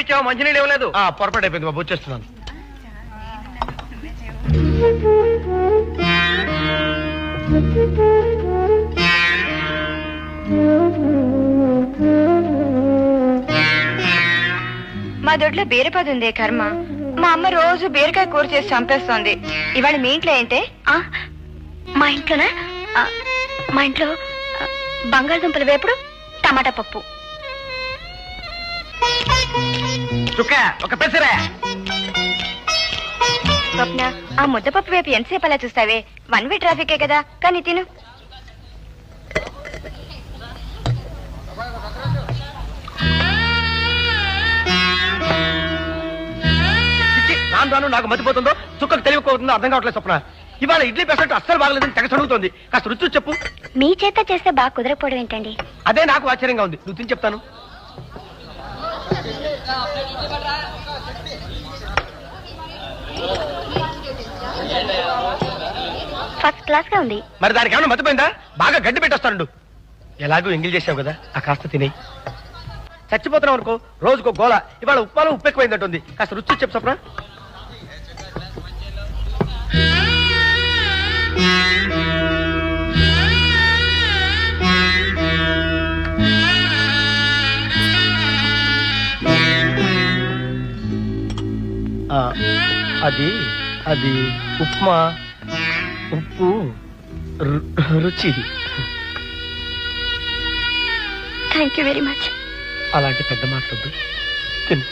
ఇచ్చావు, మంచినీళ్ళు ఇవ్వలేదు. పొరపాటు అయిపోయింది బాబు, వచ్చేస్తున్నాను. మా దొడ్లో బీరపది ఉందే కర్మ. మా అమ్మ రోజు బీరకాయ కూర చేసి చంపేస్తోంది. ఇవాళ మీ ఇంట్లో ఏంటే? మా ఇంట్లోనా? మా ఇంట్లో బంగాళదుంపల వేపుడు, టమాటా పప్పు. చుక్క ఒక పెసరే. స్వప్న, ఆ ముద్దపప్పు వేపు ఎంతసేపు అలా చూస్తావే? వన్ వే ట్రాఫికే కదా, కానీ తిను. రాను రాను నాకు మతిపోతుందో, చుక్కకు తెలియకపోతుందో అర్థం కావట్లేదు స్వప్న. ఇవాళ ఇడ్లీ పెసరట్టు అస్సలు బాగలేదని తెగ చదువుతోంది. కాస్త రుచి చెప్పు. మీ చేత చేస్తే బాగా కుదరకపోవడం ఏంటండి? అదే నాకు ఆశ్చర్యంగా ఉంది. నువ్వు తిని చెప్తాను. ఫస్ట్ క్లాస్ గా ఉంది. మరి దానికి ఏమైనా మతిపోయిందా? బాగా గడ్డి పెట్టేస్తాను. ఎలాగో ఎంగిల్ చేసావు కదా, ఆ కాస్త తినే. చచ్చిపోతున్నావు అనుకో, రోజుకో గోల. ఇవాళ ఉప్మాలో ఉప్పు ఎక్కువైందంటుంది. కాస్త రుచి చెప్పు స్వప్న. అది అది ఉప్మా, ఉప్పు, రుచి. Thank you very much. అలాంటి పెద్ద మాట్లాడు. తిను.